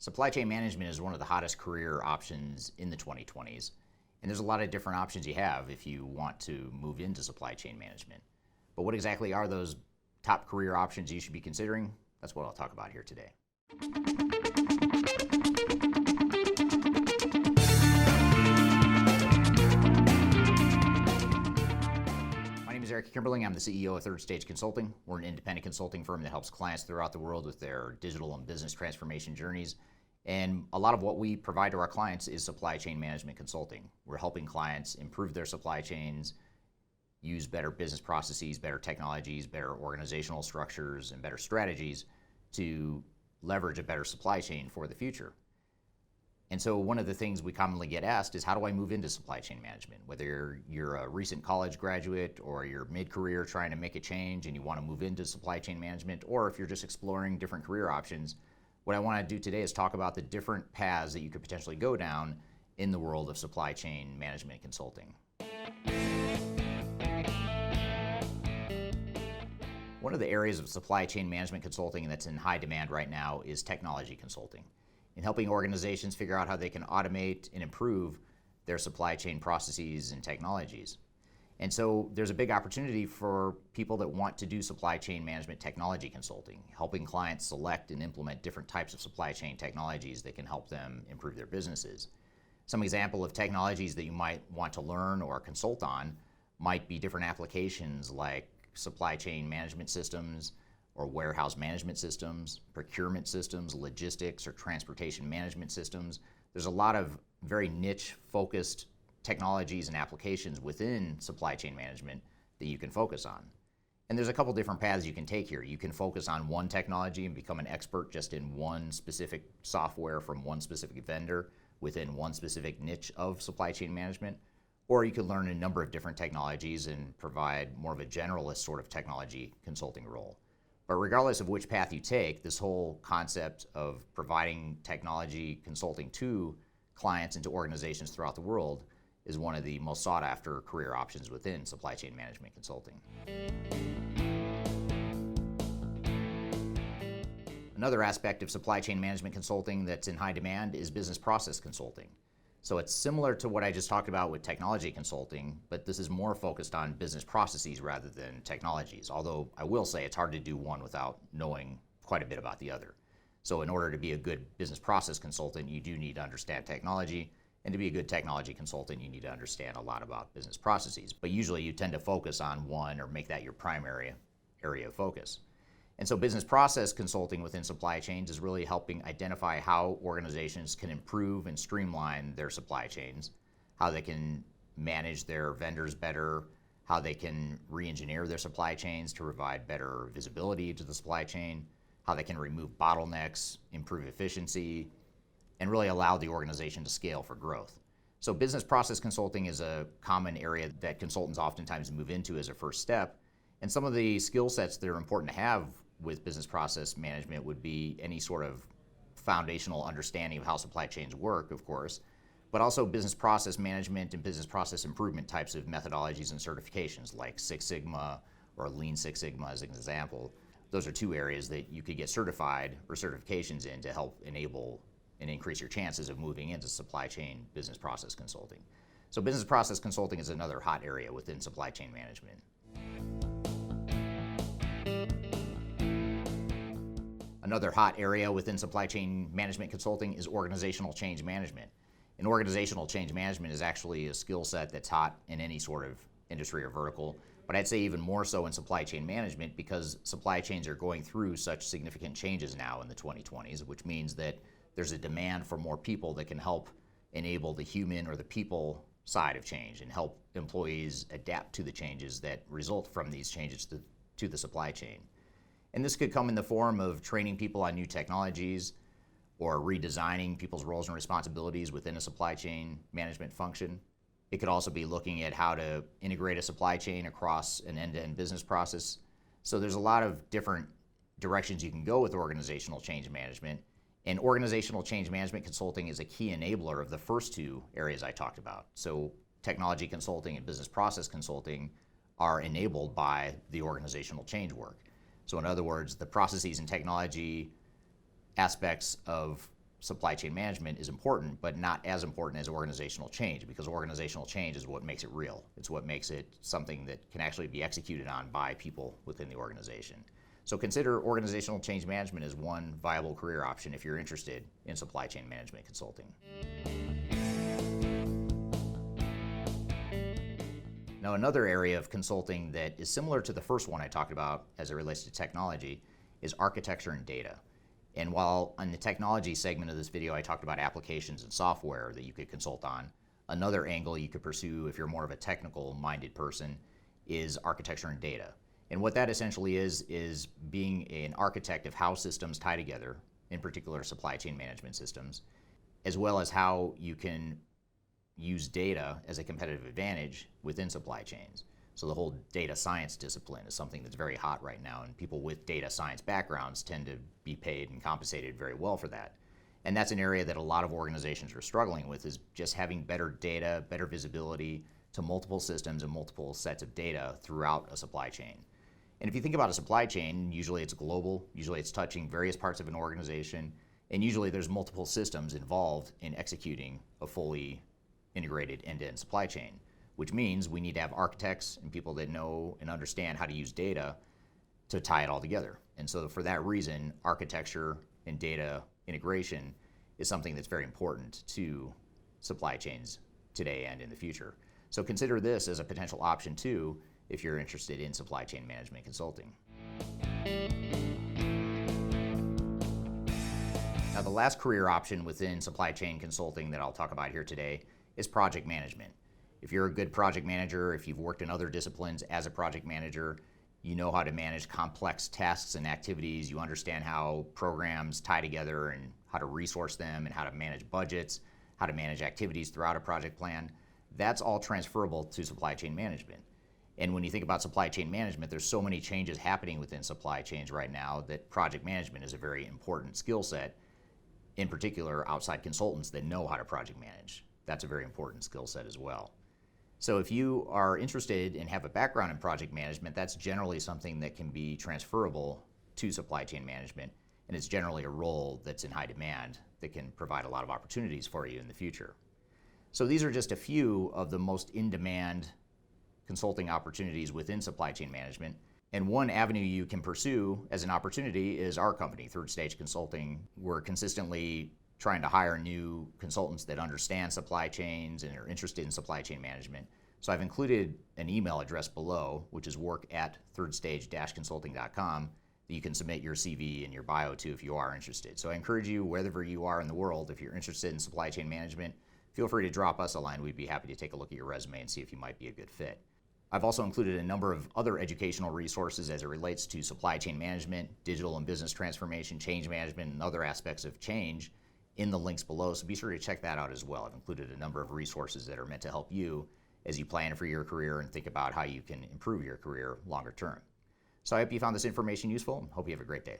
Supply chain management is one of the hottest career options in the 2020s, and there's a lot of different options you have if you want to move into supply chain management. But what exactly are those top career options you should be considering? That's what I'll talk about here today. My name is Eric Kimberling. I'm the CEO of Third Stage Consulting. We're an independent consulting firm that helps clients throughout the world with their digital and business transformation journeys. And a lot of what we provide to our clients is supply chain management consulting. We're helping clients improve their supply chains, use better business processes, better technologies, better organizational structures, and better strategies to leverage a better supply chain for the future. And so one of the things we commonly get asked is, how do I move into supply chain management? Whether you're a recent college graduate or you're mid-career trying to make a change and you want to move into supply chain management, or if you're just exploring different career options, what I want to do today is talk about the different paths that you could potentially go down in the world of supply chain management consulting. One of the areas of supply chain management consulting that's in high demand right now is technology consulting, in helping organizations figure out how they can automate and improve their supply chain processes and technologies. And so there's a big opportunity for people that want to do supply chain management technology consulting, helping clients select and implement different types of supply chain technologies that can help them improve their businesses. Some example of technologies that you might want to learn or consult on might be different applications like supply chain management systems or warehouse management systems, procurement systems, logistics or transportation management systems. There's a lot of very niche focused technologies and applications within supply chain management that you can focus on. And there's a couple different paths you can take here. You can focus on one technology and become an expert just in one specific software from one specific vendor within one specific niche of supply chain management. Or you could learn a number of different technologies and provide more of a generalist sort of technology consulting role. But regardless of which path you take, this whole concept of providing technology consulting to clients and to organizations throughout the world is one of the most sought after career options within supply chain management consulting. Another aspect of supply chain management consulting that's in high demand is business process consulting. So it's similar to what I just talked about with technology consulting, but this is more focused on business processes rather than technologies. Although I will say it's hard to do one without knowing quite a bit about the other. So in order to be a good business process consultant, you do need to understand technology. And to be a good technology consultant, you need to understand a lot about business processes. But usually you tend to focus on one or make that your primary area of focus. And so business process consulting within supply chains is really helping identify how organizations can improve and streamline their supply chains, how they can manage their vendors better, how they can re-engineer their supply chains to provide better visibility to the supply chain, how they can remove bottlenecks, improve efficiency, and really allow the organization to scale for growth. So business process consulting is a common area that consultants oftentimes move into as a first step. And some of the skill sets that are important to have with business process management would be any sort of foundational understanding of how supply chains work, of course, but also business process management and business process improvement types of methodologies and certifications like Six Sigma or Lean Six Sigma as an example. Those are two areas that you could get certified or certifications in to help enable and increase your chances of moving into supply chain business process consulting. So business process consulting is another hot area within supply chain management. Another hot area within supply chain management consulting is organizational change management. And organizational change management is actually a skill set that's hot in any sort of industry or vertical, but I'd say even more so in supply chain management because supply chains are going through such significant changes now in the 2020s, which means that there's a demand for more people that can help enable the human or the people side of change and help employees adapt to the changes that result from these changes to the supply chain. And this could come in the form of training people on new technologies or redesigning people's roles and responsibilities within a supply chain management function. It could also be looking at how to integrate a supply chain across an end-to-end business process. So there's a lot of different directions you can go with organizational change management. And organizational change management consulting is a key enabler of the first two areas I talked about. So technology consulting and business process consulting are enabled by the organizational change work. So in other words, the processes and technology aspects of supply chain management is important, but not as important as organizational change, because organizational change is what makes it real. It's what makes it something that can actually be executed on by people within the organization. So consider organizational change management as one viable career option if you're interested in supply chain management consulting. Now, another area of consulting that is similar to the first one I talked about as it relates to technology is architecture and data. And while on the technology segment of this video I talked about applications and software that you could consult on, another angle you could pursue if you're more of a technical-minded person is architecture and data. And what that essentially is being an architect of how systems tie together, in particular supply chain management systems, as well as how you can use data as a competitive advantage within supply chains. So the whole data science discipline is something that's very hot right now, and people with data science backgrounds tend to be paid and compensated very well for that. And that's an area that a lot of organizations are struggling with, is just having better data, better visibility to multiple systems and multiple sets of data throughout a supply chain. And if you think about a supply chain, usually it's global, usually it's touching various parts of an organization, and usually there's multiple systems involved in executing a fully integrated end-to-end supply chain, which means we need to have architects and people that know and understand how to use data to tie it all together. And so for that reason, architecture and data integration is something that's very important to supply chains today and in the future. So consider this as a potential option too if you're interested in supply chain management consulting. Now, the last career option within supply chain consulting that I'll talk about here today is project management. If you're a good project manager, if you've worked in other disciplines as a project manager, you know how to manage complex tasks and activities, you understand how programs tie together and how to resource them and how to manage budgets, how to manage activities throughout a project plan, that's all transferable to supply chain management. And when you think about supply chain management, there's so many changes happening within supply chains right now that project management is a very important skill set, in particular outside consultants that know how to project manage. That's a very important skill set as well. So if you are interested and have a background in project management, that's generally something that can be transferable to supply chain management, and it's generally a role that's in high demand that can provide a lot of opportunities for you in the future. So these are just a few of the most in-demand consulting opportunities within supply chain management. And one avenue you can pursue as an opportunity is our company, Third Stage Consulting. We're consistently trying to hire new consultants that understand supply chains and are interested in supply chain management. So I've included an email address below, which is work@thirdstage-consulting.com, that you can submit your CV and your bio to if you are interested. So I encourage you, wherever you are in the world, if you're interested in supply chain management, feel free to drop us a line. We'd be happy to take a look at your resume and see if you might be a good fit. I've also included a number of other educational resources as it relates to supply chain management, digital and business transformation, change management, and other aspects of change in the links below, so be sure to check that out as well. I've included a number of resources that are meant to help you as you plan for your career and think about how you can improve your career longer term. So I hope you found this information useful. Hope you have a great day.